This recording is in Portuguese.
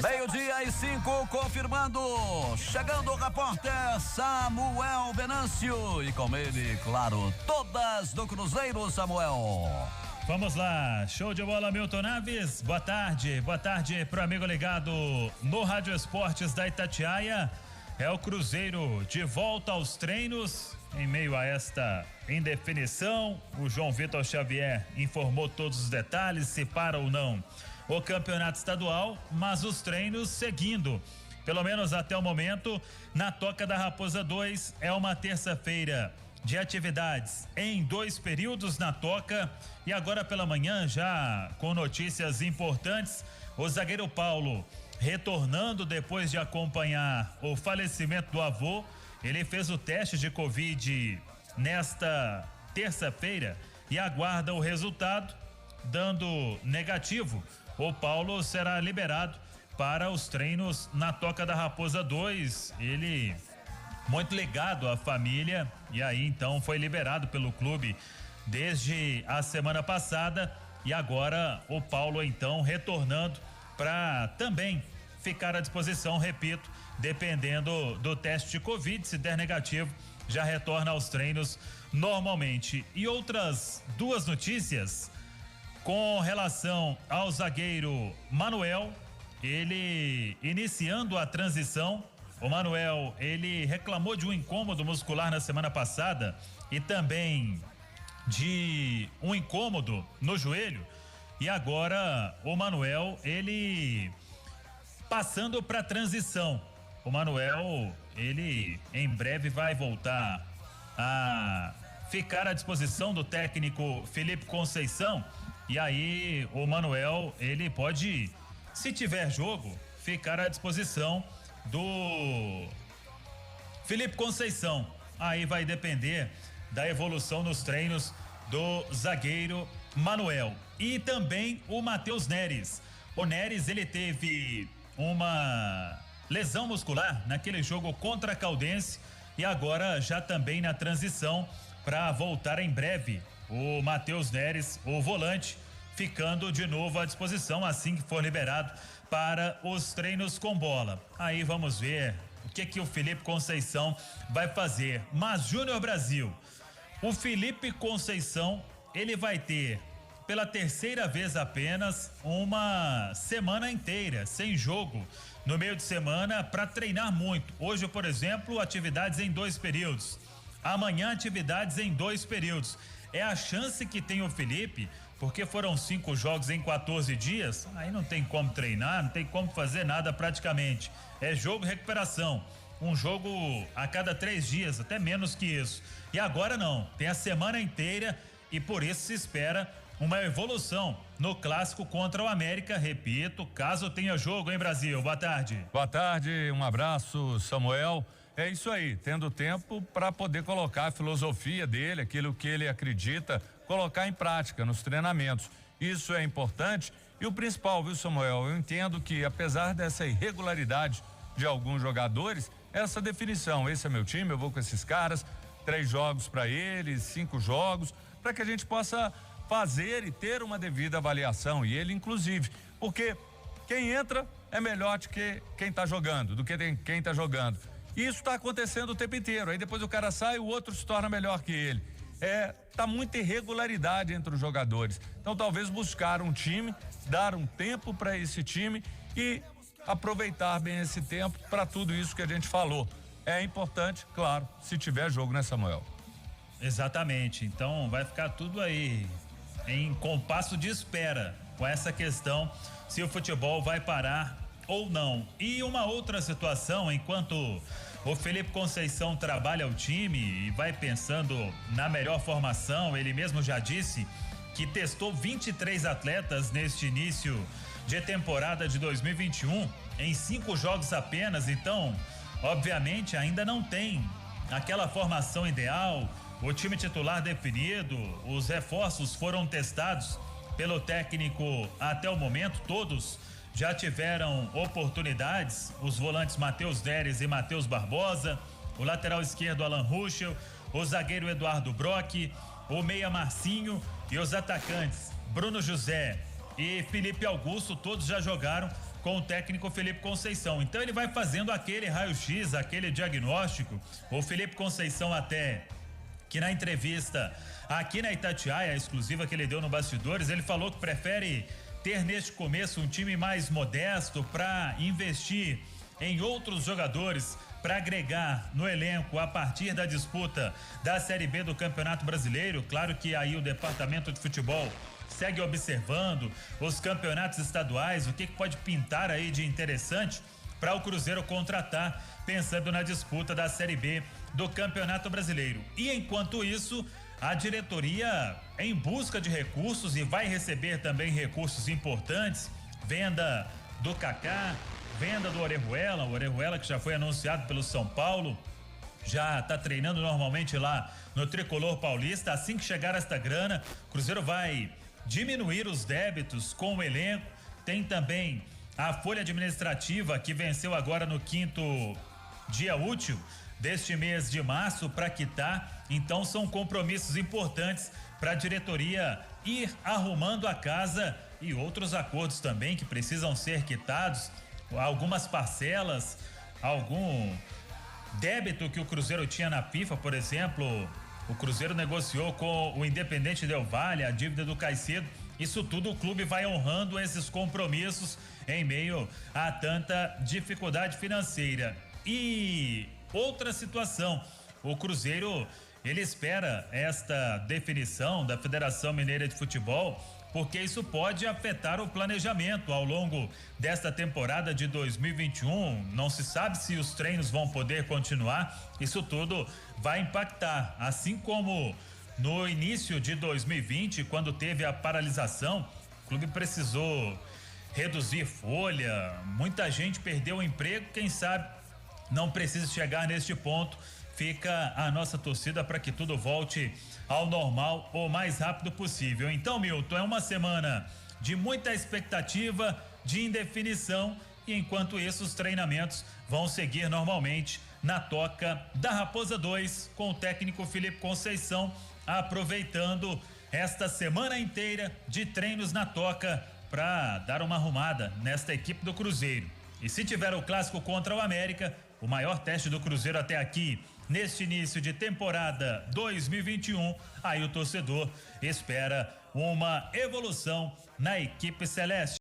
12:05, confirmando, chegando o repórter Samuel Venâncio e com ele, claro, todas do Cruzeiro, Samuel. Vamos lá, show de bola, Milton Naves, boa tarde pro amigo ligado no Rádio Esportes da Itatiaia. É o Cruzeiro de volta aos treinos em meio a esta indefinição. O João Vitor Xavier informou todos os detalhes, se para ou não o campeonato estadual, mas os treinos seguindo, pelo menos até o momento. Na Toca da Raposa 2 é uma terça-feira de atividades em 2 períodos na Toca, e agora pela manhã, já com notícias importantes, o zagueiro Paulo retornando depois de acompanhar o falecimento do avô. Ele fez o teste de Covid nesta terça-feira e aguarda o resultado. Dando negativo, o Paulo será liberado para os treinos na Toca da Raposa 2. Ele muito ligado à família, e aí então foi liberado pelo clube desde a semana passada, e agora o Paulo então retornando para também ficar à disposição, repito, dependendo do teste de Covid. Se der negativo, já retorna aos treinos normalmente. E outras 2 notícias com relação ao zagueiro Manuel. Ele iniciando a transição. O Manuel, ele reclamou de um incômodo muscular na semana passada e também de um incômodo no joelho, e agora o Manuel, ele passando para transição. O Manuel, ele em breve vai voltar a ficar à disposição do técnico Felipe Conceição, e aí o Manuel, ele pode, se tiver jogo, ficar à disposição do Felipe Conceição. Aí vai depender da evolução nos treinos do zagueiro Manuel. E também o Matheus Neres. O Neres, ele teve uma lesão muscular naquele jogo contra a Caldense, e agora já também na transição para voltar em breve. O Matheus Neres, o volante, ficando de novo à disposição assim que for liberado para os treinos com bola. Aí vamos ver o que o Felipe Conceição vai fazer. Mas Júnior Brasil, o Felipe Conceição, ele vai ter pela terceira vez apenas uma semana inteira sem jogo no meio de semana para treinar muito. Hoje, por exemplo, atividades em 2 períodos. Amanhã, atividades em 2 períodos. É a chance que tem o Felipe, porque foram 5 jogos em 14 dias, aí não tem como treinar, não tem como fazer nada praticamente. É jogo e recuperação. Um jogo a cada 3 dias, até menos que isso. E agora não, tem a semana inteira, e por isso se espera uma evolução no clássico contra o América. Repito, caso tenha jogo, hein, Brasil? Boa tarde. Boa tarde, um abraço, Samuel. É isso aí, tendo tempo para poder colocar a filosofia dele, aquilo que ele acredita, colocar em prática nos treinamentos. Isso é importante. E o principal, viu, Samuel? Eu entendo que, apesar dessa irregularidade de alguns jogadores, essa definição, esse é meu time, eu vou com esses caras, 3 jogos para eles, 5 jogos, para que a gente possa fazer e ter uma devida avaliação, e ele inclusive, porque quem entra é melhor do que quem tá jogando, quem tá jogando. E isso tá acontecendo o tempo inteiro. Aí depois o cara sai, o outro se torna melhor que ele. Tá muita irregularidade entre os jogadores. Então talvez buscar um time, dar um tempo para esse time e aproveitar bem esse tempo para tudo isso que a gente falou. É importante, claro, se tiver jogo, né, Samuel? Exatamente. Então vai ficar tudo aí em compasso de espera com essa questão, se o futebol vai parar ou não. E uma outra situação, enquanto o Felipe Conceição trabalha o time e vai pensando na melhor formação, ele mesmo já disse que testou 23 atletas neste início de temporada de 2021 em 5 jogos apenas. Então, obviamente, ainda não tem aquela formação ideal, o time titular definido. Os reforços foram testados pelo técnico até o momento, todos já tiveram oportunidades. Os volantes Matheus Neres e Matheus Barbosa, o lateral esquerdo Alan Ruschel, o zagueiro Eduardo Brock, o meia Marcinho e os atacantes Bruno José e Felipe Augusto, todos já jogaram com o técnico Felipe Conceição. Então ele vai fazendo aquele raio-x, aquele diagnóstico. O Felipe Conceição até que na entrevista aqui na Itatiaia, a exclusiva que ele deu no Bastidores, ele falou que prefere ter neste começo um time mais modesto para investir em outros jogadores, para agregar no elenco a partir da disputa da Série B do Campeonato Brasileiro. Claro que aí o departamento de futebol segue observando os campeonatos estaduais, o que pode pintar aí de interessante para o Cruzeiro contratar, pensando na disputa da Série B do Campeonato Brasileiro. E enquanto isso, a diretoria em busca de recursos, e vai receber também recursos importantes, venda do Kaká, venda do Orejuela, o Orejuela que já foi anunciado pelo São Paulo, já está treinando normalmente lá no Tricolor Paulista. Assim que chegar esta grana, o Cruzeiro vai diminuir os débitos com o elenco. Tem também a folha administrativa que venceu agora no 5º dia útil deste mês de março para quitar. Então são compromissos importantes para a diretoria ir arrumando a casa, e outros acordos também que precisam ser quitados, algumas parcelas, algum débito que o Cruzeiro tinha na FIFA, por exemplo. O Cruzeiro negociou com o Independente Del Valle a dívida do Caicedo. Isso tudo o clube vai honrando esses compromissos em meio a tanta dificuldade financeira. E outra situação, o Cruzeiro, ele espera esta definição da Federação Mineira de Futebol, porque isso pode afetar o planejamento ao longo desta temporada de 2021. Não se sabe se os treinos vão poder continuar. Isso tudo vai impactar, assim como no início de 2020, quando teve a paralisação, o clube precisou reduzir folha, muita gente perdeu o emprego. Quem sabe não precisa chegar neste ponto. Fica a nossa torcida para que tudo volte ao normal o mais rápido possível. Então, Milton, é uma semana de muita expectativa, de indefinição, e enquanto isso os treinamentos vão seguir normalmente na Toca da Raposa 2, com o técnico Felipe Conceição aproveitando esta semana inteira de treinos na Toca para dar uma arrumada nesta equipe do Cruzeiro. E se tiver o clássico contra o América, o maior teste do Cruzeiro até aqui, neste início de temporada 2021, aí o torcedor espera uma evolução na equipe celeste.